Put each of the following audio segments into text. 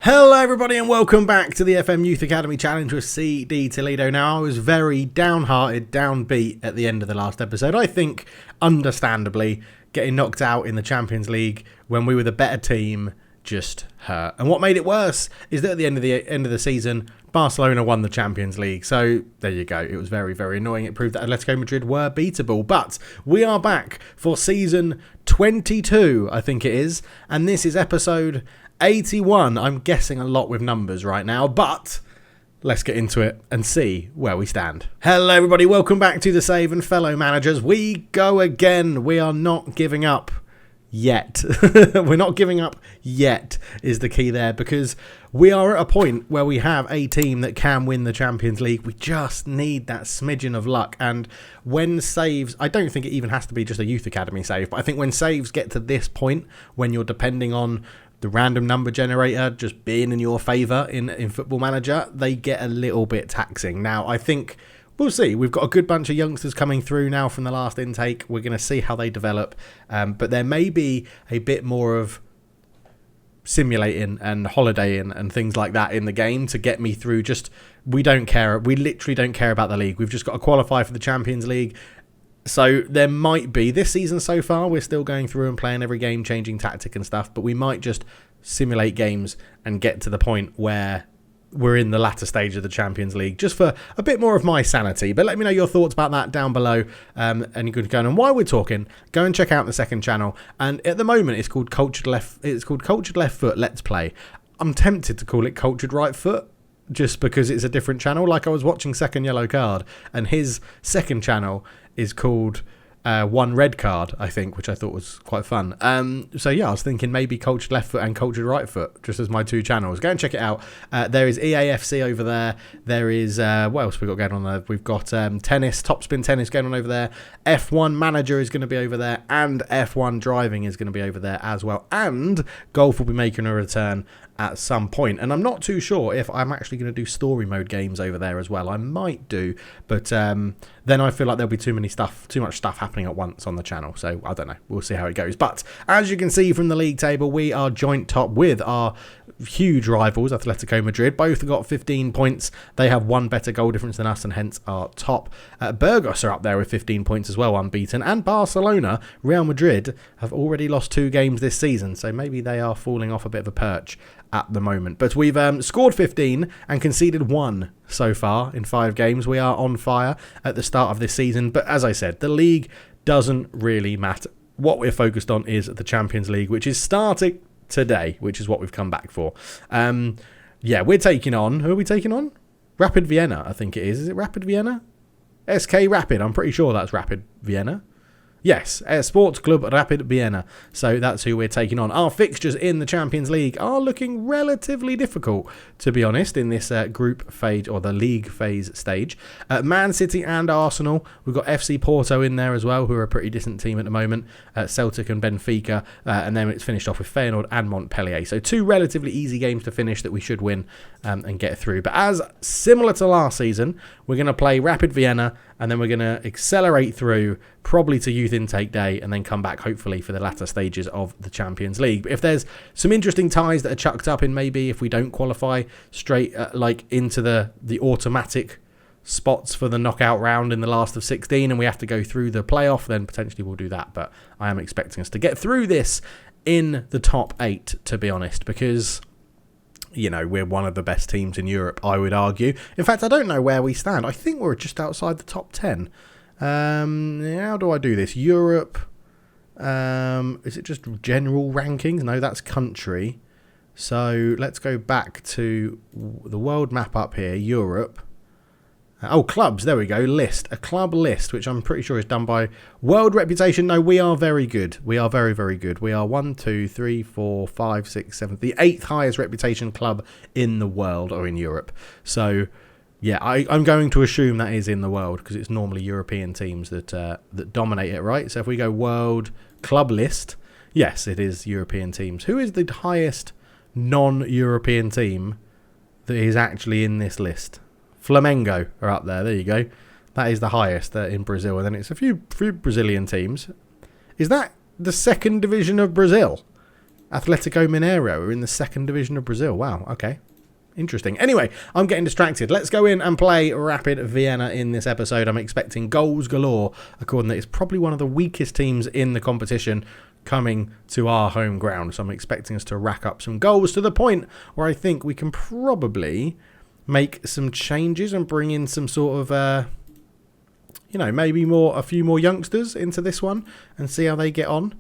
Hello everybody and welcome back to the FM Youth Academy Challenge with CD Toledo. Now, I was very downhearted, downbeat at the end of the last episode. I think, understandably, getting knocked out in the Champions League when we were the better team just hurt. And what made it worse is that at the end of the season, Barcelona won the Champions League. So there you go. It was very, very annoying. It proved that Atletico Madrid were beatable. But we are back for season 22, I think it is. And this is episode 81. I'm guessing a lot with numbers right now, but let's get into it and see where we stand. Hello everybody, welcome back to The Save, and fellow managers, we go again. We are not giving up yet. We're not giving up yet is the key there, because we are at a point where we have a team that can win the Champions League. We just need that smidgen of luck. And when saves, I don't think it even has to be just a youth academy save, but I think when saves get to this point, when you're depending on the random number generator just being in your favour in Football Manager, they get a little bit taxing. Now, I think we'll see. We've got a good bunch of youngsters coming through now from the last intake. We're going to see how they develop. But there may be a bit more of simulating and holidaying and things like that in the game to get me through. Just, we don't care. We literally don't care about the league. We've just got to qualify for the Champions League. So there might be, this season so far, we're still going through and playing every game, changing tactic and stuff, but we might just simulate games and get to the point where we're in the latter stage of the Champions League, just for a bit more of my sanity. But let me know your thoughts about that down below, and you could go on. And while we're talking, go and check out the second channel. And at the moment, it's called Cultured Left Foot Let's Play. I'm tempted to call it Cultured Right Foot, just because it's a different channel. Like, I was watching Second Yellow Card, and his second channel is called One Red Card, I think, which I thought was quite fun. So yeah, I was thinking maybe Cultured Left Foot and Cultured Right Foot, just as my two channels. Go and check it out. There is EAFC over there. There is, what else we got going on there? We've got tennis, topspin tennis going on over there. F1 Manager is going to be over there, and F1 Driving is going to be over there as well. And golf will be making a return at some point, and I'm not too sure if I'm actually going to do story mode games over there as well. I might do, but then I feel like there'll be too much stuff happening at once on the channel, so I don't know. We'll see how it goes. But as you can see from the league table, we are joint top with our huge rivals, Atletico Madrid. Both got 15 points. They have one better goal difference than us and hence are top. Burgos are up there with 15 points as well, unbeaten. And Barcelona, Real Madrid, have already lost 2 games this season, so maybe they are falling off a bit of a perch at the moment. But we've scored 15 and conceded 1 so far in 5 games. We are on fire at the start of this season. But as I said, the league doesn't really matter. What we're focused on is the Champions League, which is starting today, which is what we've come back for. Yeah, we're taking on... Who are we taking on? Rapid Vienna, I think it is. Is it Rapid Vienna? SK Rapid. I'm pretty sure that's Rapid Vienna. Yes, Sports Club Rapid Vienna. So that's who we're taking on. Our fixtures in the Champions League are looking relatively difficult, to be honest, in this group phase, or the league phase stage. Man City and Arsenal. We've got FC Porto in there as well, who are a pretty decent team at the moment. Celtic and Benfica. And then it's finished off with Feyenoord and Montpellier. So 2 relatively easy games to finish that we should win and get through. But as similar to last season, we're going to play Rapid Vienna, and then we're going to accelerate through probably to youth intake day, and then come back hopefully for the latter stages of the Champions League. But if there's some interesting ties that are chucked up in, maybe if we don't qualify straight like into the automatic spots for the knockout round in the last of 16, and we have to go through the playoff, then potentially we'll do that. But I am expecting us to get through this in the top 8, to be honest, because, you know, we're one of the best teams in Europe, I would argue. In fact, I don't know where we stand. I think we're just outside the top 10. How do I do this? Europe. Is it just general rankings? No, that's country. So let's go back to the world map up here. Europe. Oh, clubs. There we go. List. A club list, which I'm pretty sure is done by World Reputation. No, we are very good. We are very, very good. We are 1, 2, 3, 4, 5, 6, 7. The 8th highest reputation club in the world, or in Europe. So yeah, I'm going to assume that is in the world, because it's normally European teams that dominate it, right? So if we go World Club List, yes, it is European teams. Who is the highest non-European team that is actually in this list? Flamengo are up there. There you go. That is the highest in Brazil. And then it's a few Brazilian teams. Is that the second division of Brazil? Atletico Mineiro are in the second division of Brazil. Wow, okay. Interesting. Anyway, I'm getting distracted. Let's go in and play Rapid Vienna in this episode. I'm expecting goals galore, according to it's probably one of the weakest teams in the competition coming to our home ground. So I'm expecting us to rack up some goals to the point where I think we can probably make some changes and bring in some sort of, maybe a few more youngsters into this one and see how they get on.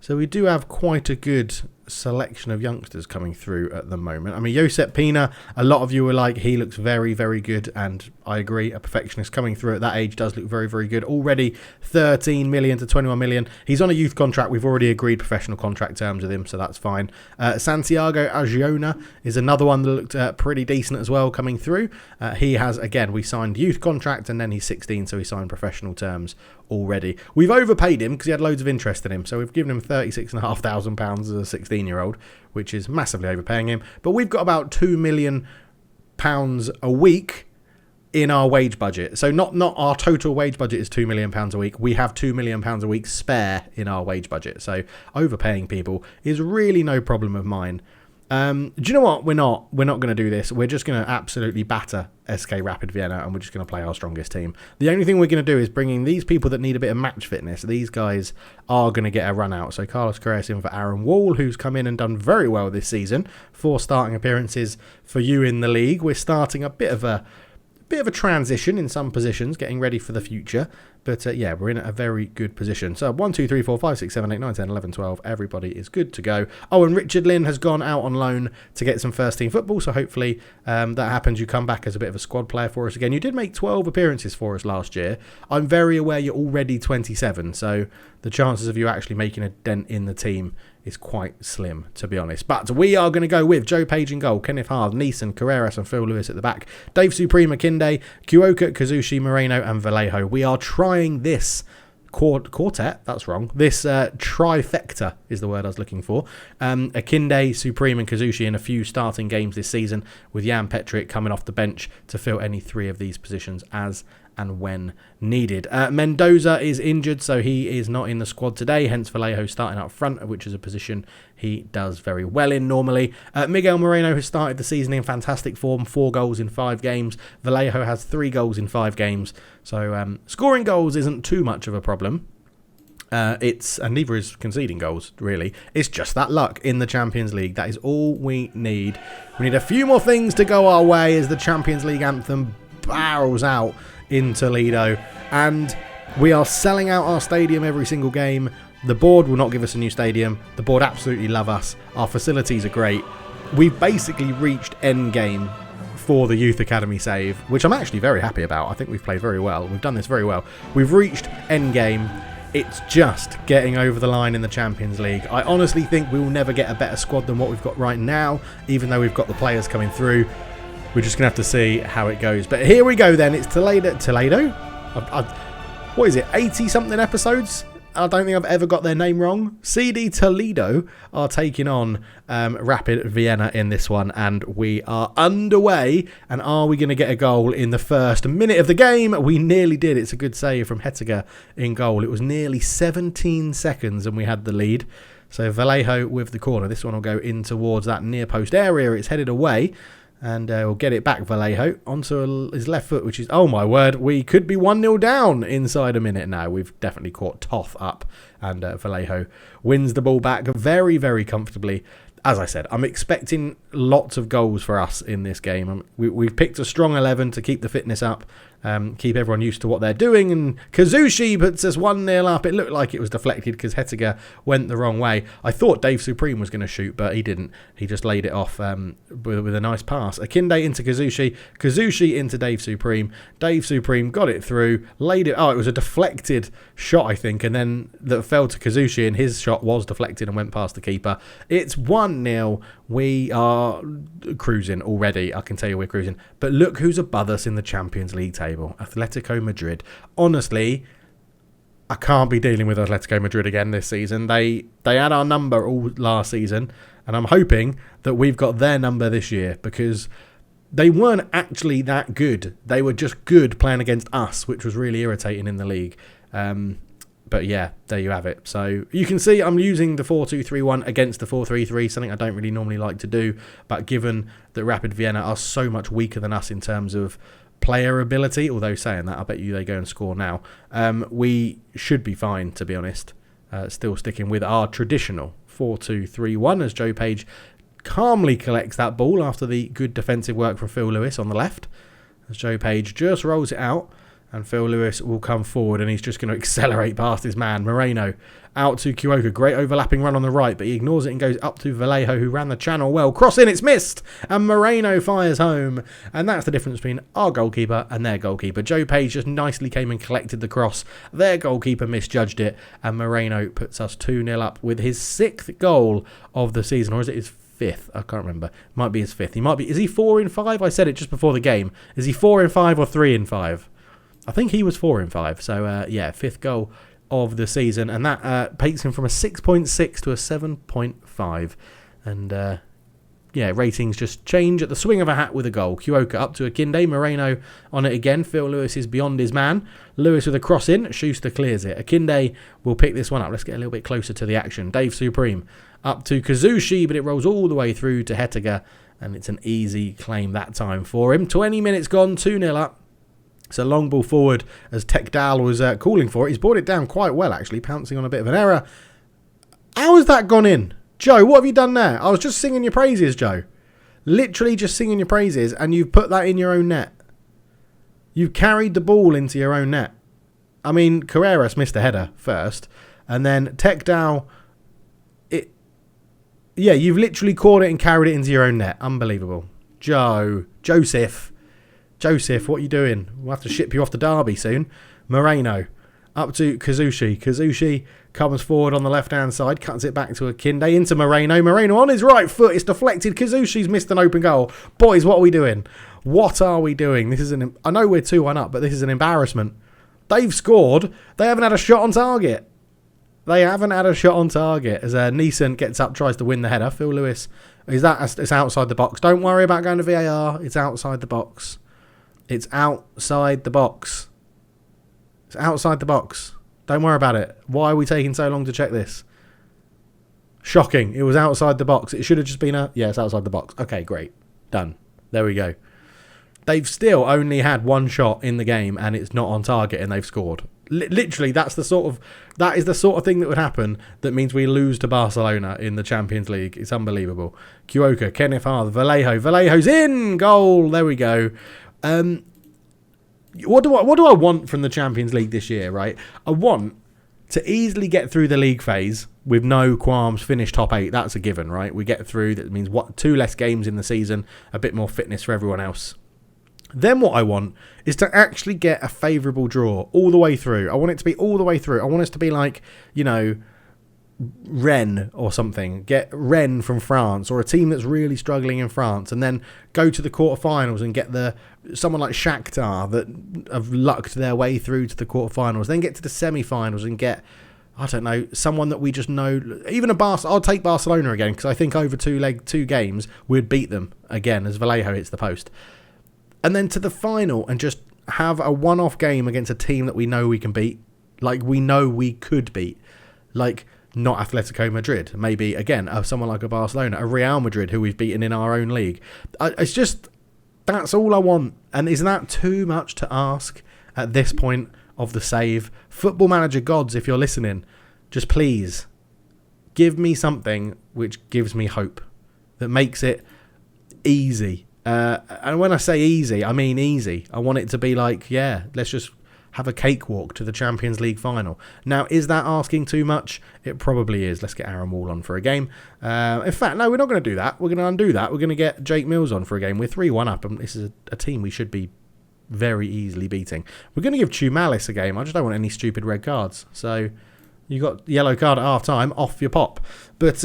So we do have quite a good selection of youngsters coming through at the moment. I mean, Josep Pina, a lot of you were like, he looks very, very good. And I agree, a perfectionist coming through at that age does look very, very good. Already 13 million to 21 million. He's on a youth contract. We've already agreed professional contract terms with him, so that's fine. Santiago Agiona is another one that looked pretty decent as well coming through. He has, again, we signed youth contract and then he's 16, so he signed professional terms already. We've overpaid him because he had loads of interest in him, so we've given him £36,500 as a 16-year-old, which is massively overpaying him. But we've got about £2 million a week in our wage budget. So not our total wage budget is £2 million a week. We have £2 million a week spare in our wage budget. So overpaying people is really no problem of mine. Do you know what? We're not going to do this. We're just going to absolutely batter SK Rapid Vienna and we're just going to play our strongest team. The only thing we're going to do is bring in these people that need a bit of match fitness. These guys are going to get a run out. So Carlos Correa's in for Aaron Wall, who's come in and done very well this season. 4 starting appearances for you in the league. We're starting a bit of a transition in some positions, getting ready for the future. But we're in a very good position. So 1, 2, 3, 4, 5, 6, 7, 8, 9, 10, 11, 12. Everybody is good to go. Oh, and Richard Lynn has gone out on loan to get some first team football. So hopefully that happens. You come back as a bit of a squad player for us again. You did make 12 appearances for us last year. I'm very aware you're already 27. So the chances of you actually making a dent in the team is quite slim, to be honest. But we are going to go with Joe Page in goal, Kenneth Hard, Neeson, Carreras and Phil Lewis at the back, Dave Supreme, Akinde, Kyoka, Kazushi, Moreno and Vallejo. We are trying this quartet, that's wrong. This trifecta is the word I was looking for. Akinde, Supreme and Kazushi in a few starting games this season, with Jan Petric coming off the bench to fill any 3 of these positions as and when needed. Mendoza is injured, so he is not in the squad today, hence Vallejo starting up front, which is a position he does very well in normally. Miguel Moreno has started the season in fantastic form, 4 goals in 5 games. Vallejo has 3 goals in 5 games, so scoring goals isn't too much of a problem. And neither is conceding goals, really. It's just that luck in the Champions League. That is all we need. We need a few more things to go our way as the Champions League anthem barrels out in Toledo, and we are selling out our stadium every single game. The board will not give us a new stadium. The board absolutely love us. Our facilities are great. We've basically reached end game for the Youth Academy save, which I'm actually very happy about. I think we've played very well. We've done this very well. We've reached end game. It's just getting over the line in the Champions League. I honestly think we will never get a better squad than what we've got right now, even though we've got the players coming through. We're just going to have to see how it goes. But here we go then. It's Toledo? What is it? 80-something episodes? I don't think I've ever got their name wrong. CD Toledo are taking on Rapid Vienna in this one. And we are underway. And are we going to get a goal in the first minute of the game? We nearly did. It's a good save from Hettiger in goal. It was nearly 17 seconds and we had the lead. So Vallejo with the corner. This one will go in towards that near post area. It's headed away. And we'll get it back, Vallejo, onto his left foot, which is, oh my word, we could be 1-0 down inside a minute now. We've definitely caught Toth up, and Vallejo wins the ball back very, very comfortably. As I said, I'm expecting lots of goals for us in this game. We've picked a strong 11 to keep the fitness up, keep everyone used to what they're doing. And Kazushi puts us 1-0 up. It looked like it was deflected because Hettiger went the wrong way. I thought Dave Supreme was going to shoot, but he didn't. He just laid it off with a nice pass. Akinde into Kazushi. Kazushi into Dave Supreme. Dave Supreme got it through, laid it. Oh, it was a deflected shot, I think, and then that fell to Kazushi, and his shot was deflected and went past the keeper. It's 1-0. We are cruising already. I can tell you we're cruising. But look who's above us in the Champions League table. Atletico Madrid. Honestly, I can't be dealing with Atletico Madrid again this season. They had our number all last season, and I'm hoping that we've got their number this year, because they weren't actually that good. They were just good playing against us, which was really irritating in the league. But yeah, there you have it. So you can see I'm using the 4-2-3-1 against the 4-3-3, something I don't really normally like to do. But given that Rapid Vienna are so much weaker than us in terms of player ability, although saying that, I bet you they go and score now, we should be fine, to be honest. Still sticking with our traditional 4-2-3-1 as Joe Page calmly collects that ball after the good defensive work from Phil Lewis on the left. As Joe Page just rolls it out. And Phil Lewis will come forward and he's just going to accelerate past his man. Moreno out to Kyoka. Great overlapping run on the right, but he ignores it and goes up to Vallejo, who ran the channel well. Cross in, it's missed. And Moreno fires home. And that's the difference between our goalkeeper and their goalkeeper. Joe Page just nicely came and collected the cross. Their goalkeeper misjudged it. And Moreno puts us 2-0 up with his 6th goal of the season. Or is it his 5th? I can't remember. Might be his 5th. He might be. Is he 4 in 5? I said it just before the game. Is he 4 in 5 or 3 in 5? I think he was 4 in 5. So, yeah, 5th goal of the season. And that takes him from a 6.6 to a 7.5. And, yeah, ratings just change at the swing of a hat with a goal. Kyoka up to Akinde. Moreno on it again. Phil Lewis is beyond his man. Lewis with a cross in. Schuster clears it. Akinde will pick this one up. Let's get a little bit closer to the action. Dave Supreme up to Kazushi, but it rolls all the way through to Hettiger. And it's an easy claim that time for him. 20 minutes gone, 2-0 up. It's a long ball forward as Tekdal was calling for it. He's brought it down quite well, actually, pouncing on a bit of an error. How has that gone in? Joe, what have you done there? I was just singing your praises, Joe. Literally just singing your praises, and you've put that in your own net. You've carried the ball into your own net. I mean, Carreras missed a header first, and then Tekdal, yeah, you've literally caught it and carried it into your own net. Unbelievable. Joseph, what are you doing? We'll have to ship you off to Derby soon. Moreno up to Kazushi. Kazushi comes forward on the left-hand side, cuts it back to Akinde, into Moreno. Moreno on his right foot. It's deflected. Kazushi's missed an open goal. Boys, what are we doing? What are we doing? I know we're 2-1 up, but this is an embarrassment. They've scored. They haven't had a shot on target. As Neeson gets up, tries to win the header. Phil Lewis, it's outside the box. Don't worry about going to VAR. It's outside the box. It's outside the box. It's outside the box. Don't worry about it. Why are we taking so long to check this? Shocking. It was outside the box. It should have just been it's outside the box. Okay, great. Done. There we go. They've still only had one shot in the game and it's not on target and they've scored. Literally, that is the sort of thing that would happen that means we lose to Barcelona in the Champions League. It's unbelievable. Kyoka, Kenneth Harth, Vallejo's in! Goal! There we go. What do I want from the Champions League this year, right? I want to easily get through the league phase with no qualms, finish top 8. That's a given, right? We get through. That means 2 less games in the season, a bit more fitness for everyone else. Then what I want is to actually get a favourable draw all the way through. I want it to be all the way through. I want us to be like, Rennes or something. Get Rennes from France or a team that's really struggling in France and then go to the quarterfinals and get someone like Shakhtar that have lucked their way through to the quarterfinals. Then get to the semi-finals and get, I don't know, someone that we just know. Even I'll take Barcelona again because I think over 2 games we'd beat them again as Vallejo hits the post. And then to the final and just have a one-off game against a team that we know we can beat. Like we know we could beat. Like not Atletico Madrid. Maybe, again, someone like a Barcelona. A Real Madrid who we've beaten in our own league. It's just, that's all I want. And isn't that too much to ask at this point of the save? Football Manager gods, if you're listening, just please give me something which gives me hope. That makes it easy. And when I say easy, I mean easy. I want it to be like, let's just have a cakewalk to the Champions League final. Now, is that asking too much? It probably is. Let's get Aaron Wall on for a game. In fact, no, we're not going to do that. We're going to undo that. We're going to get Jake Mills on for a game. We're 3-1 up, and this is a team we should be very easily beating. We're going to give Tumalis a game. I just don't want any stupid red cards. So, you got yellow card at half-time, off your pop. But,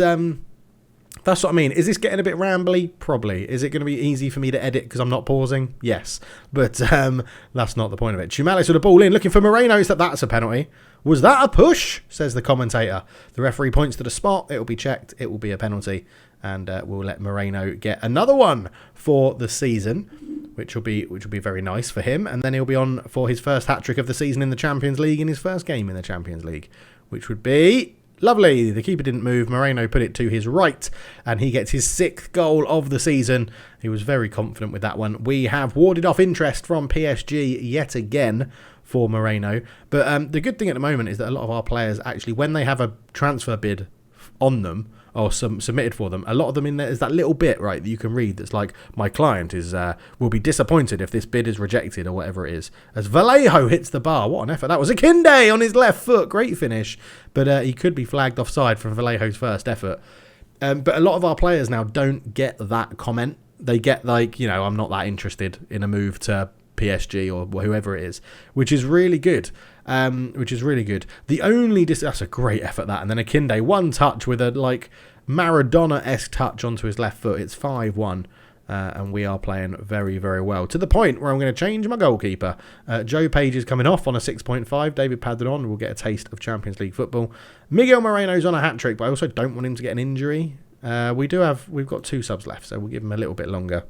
that's what I mean. Is this getting a bit rambly? Probably. Is it going to be easy for me to edit because I'm not pausing? Yes. But that's not the point of it. Tumalis with a ball in, looking for Moreno. That's a penalty. Was that a push? Says the commentator. The referee points to the spot. It will be checked. It will be a penalty. And we'll let Moreno get another one for the season. which will be very nice for him. And then he'll be on for his first hat-trick of the season in the Champions League in his first game in the Champions League, which would be lovely. The keeper didn't move. Moreno put it to his right, and he gets his 6th goal of the season. He was very confident with that one. We have warded off interest from PSG yet again for Moreno. But the good thing at the moment is that a lot of our players actually, when they have a transfer bid on them, or submitted for them, a lot of them in there is that little bit, right, that you can read that's like, my client is will be disappointed if this bid is rejected, or whatever it is. As Vallejo hits the bar, what an effort. That was Akinde on his left foot, great finish, but he could be flagged offside for Vallejo's first effort. But a lot of our players now don't get that comment. They get like, I'm not that interested in a move to PSG or whoever it is, which is really good. The only that's a great effort, that. And then Akinde, one touch with a like Maradona-esque touch onto his left foot. It's 5-1, and we are playing very, very well, to the point where I'm going to change my goalkeeper. Joe Page is coming off on a 6.5. David Padron will get a taste of Champions League football. Miguel Moreno's on a hat-trick, but I also don't want him to get an injury. We've got 2 subs left, so we'll give him a little bit longer.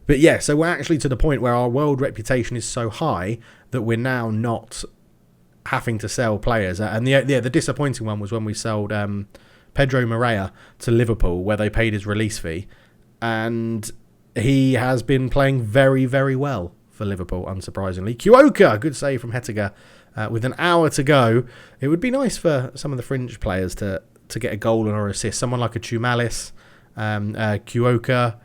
But yeah, so we're actually to the point where our world reputation is so high that we're now not having to sell players. And the disappointing one was when we sold Pedro Moreira to Liverpool, where they paid his release fee. And he has been playing very, very well for Liverpool, unsurprisingly. Kyoka, good save from Hettiger. With an hour to go, it would be nice for some of the fringe players to get a goal or assist. Someone like a Chumalis, Kyoka,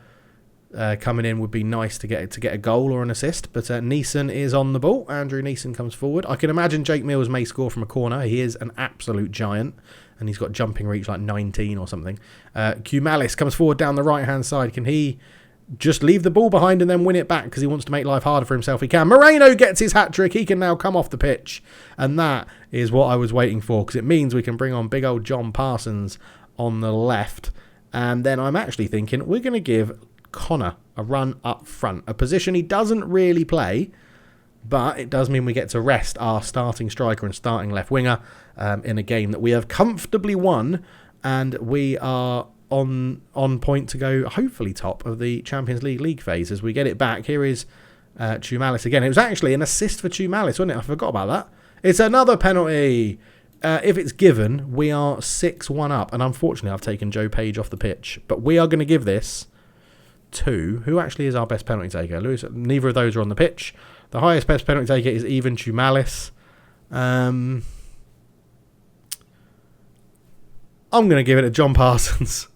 coming in would be nice to get a goal or an assist, but Neeson is on the ball. Andrew Neeson comes forward. I can imagine Jake Mills may score from a corner. He is an absolute giant, and he's got jumping reach like 19 or something. Kumalis comes forward down the right hand side. Can he just leave the ball behind and then win it back because he wants to make life harder for himself? He can. Moreno gets his hat trick. He can now come off the pitch, and that is what I was waiting for, because it means we can bring on big old John Parsons on the left. And then I'm actually thinking we're going to give Connor a run up front, a position he doesn't really play, but it does mean we get to rest our starting striker and starting left winger in a game that we have comfortably won, and we are on point to go hopefully top of the Champions League phase as we get it back. Here is Chumalis again. It was actually an assist for Chumalis, wasn't it? I forgot about that. It's another penalty. If it's given, we are 6-1 up, and unfortunately I've taken Joe Page off the pitch, but we are going to give this to, who actually is our best penalty taker? Lewis. Neither of those are on the pitch. The highest best penalty taker is even Chumalis. I'm going to give it to John Parsons.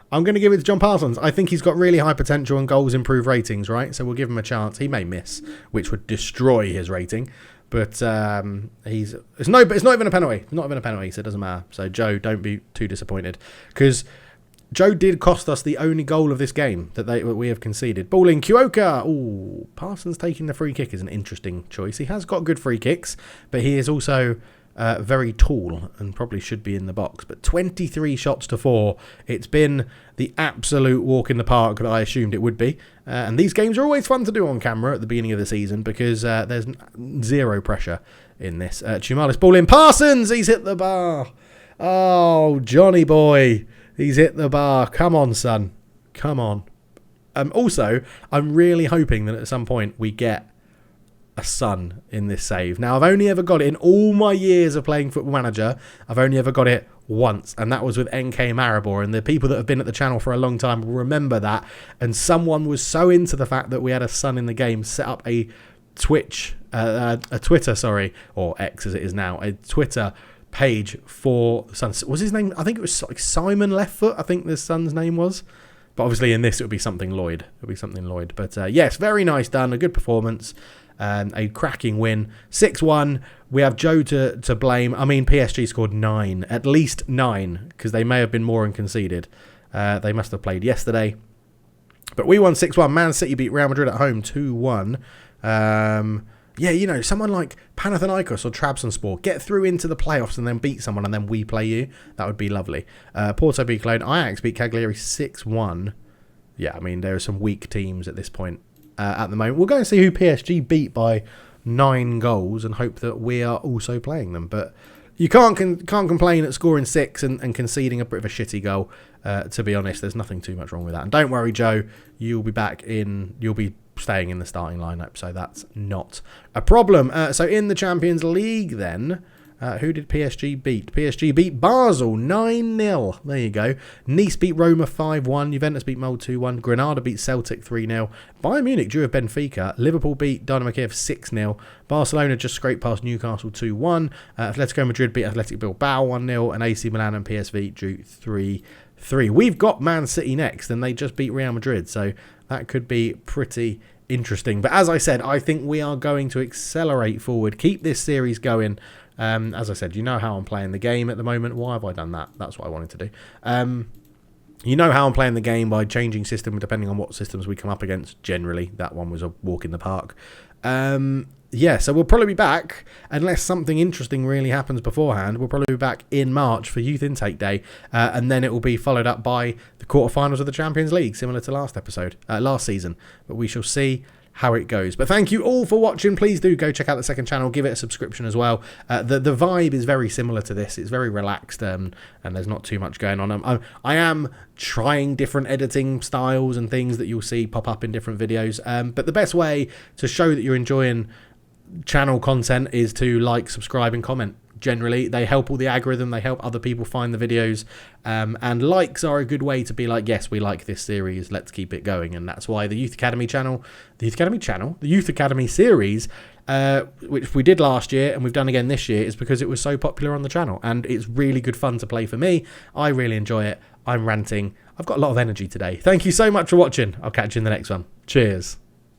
I think he's got really high potential and goals improve ratings, right? So we'll give him a chance. He may miss, which would destroy his rating. But it's not even a penalty. Not even a penalty, so it doesn't matter. So Joe, don't be too disappointed, because Joe did cost us the only goal of this game that we have conceded. Ball in, Kyoka. Ooh, Parsons taking the free kick is an interesting choice. He has got good free kicks, but he is also very tall and probably should be in the box. But 23 shots to 4. It's been the absolute walk in the park that I assumed it would be. And these games are always fun to do on camera at the beginning of the season because there's zero pressure in this. Chumalis, ball in, Parsons. He's hit the bar. Oh, Johnny boy. He's hit the bar. Come on, son. Come on. Also, I'm really hoping that at some point we get a son in this save. Now, I've only ever got it in all my years of playing Football Manager. I've only ever got it once, and that was with NK Maribor. And the people that have been at the channel for a long time will remember that. And someone was so into the fact that we had a son in the game, set up a Twitter, or X as it is now, a Twitter page for son. Was his name? I think it was like Simon Leftfoot. I think the son's name was. But obviously in this it would be something Lloyd. But yes, very nice done. A good performance. A cracking win. 6-1. We have Joe to blame. I mean, PSG scored 9. At least 9. Because they may have been more and conceded. They must have played yesterday. But we won 6-1. Man City beat Real Madrid at home 2-1. Yeah, you know, someone like Panathinaikos or Trabzonspor get through into the playoffs and then beat someone and then we play you. That would be lovely. Porto beat Cologne. Ajax beat Cagliari 6-1. Yeah, I mean, there are some weak teams at this point at the moment. We'll go and see who PSG beat by 9 goals and hope that we are also playing them. But you can't complain at scoring 6 and conceding a bit of a shitty goal. To be honest, there's nothing too much wrong with that. And don't worry, Joe, you'll be staying in the starting lineup, so that's not a problem. So in the Champions League then, who did PSG beat? PSG beat Basel 9-0. There you go. Nice beat Roma 5-1. Juventus beat Molde 2-1. Granada beat Celtic 3-0. Bayern Munich drew with Benfica. Liverpool beat Dynamo Kiev 6-0. Barcelona just scraped past Newcastle 2-1. Atletico Madrid beat Athletic Bilbao 1-0. And AC Milan and PSV drew 3-3. We've got Man City next, and they just beat Real Madrid. So that could be pretty interesting. But as I said, I think we are going to accelerate forward. Keep this series going. As I said, you know how I'm playing the game at the moment. Why have I done that? That's what I wanted to do. You know how I'm playing the game by changing system depending on what systems we come up against. Generally, that one was a walk in the park. So we'll probably be back, unless something interesting really happens beforehand. We'll probably be back in March for Youth Intake Day, and then it will be followed up by the quarterfinals of the Champions League, similar to last season. But we shall see how it goes. But thank you all for watching. Please do go check out the second channel. Give it a subscription as well. The vibe is very similar to this. It's very relaxed, and there's not too much going on. I am trying different editing styles and things that you'll see pop up in different videos. But the best way to show that you're enjoying channel content is to like, subscribe, and comment. Generally, they help all the algorithm, they help other people find the videos, and likes are a good way to be like, yes, we like this series, let's keep it going. And that's why the Youth Academy series, which we did last year and we've done again this year, is because it was so popular on the channel, and it's really good fun to play for me. I really enjoy it. I'm ranting. I've got a lot of energy today. Thank you so much for watching. I'll catch you in the next one. Cheers.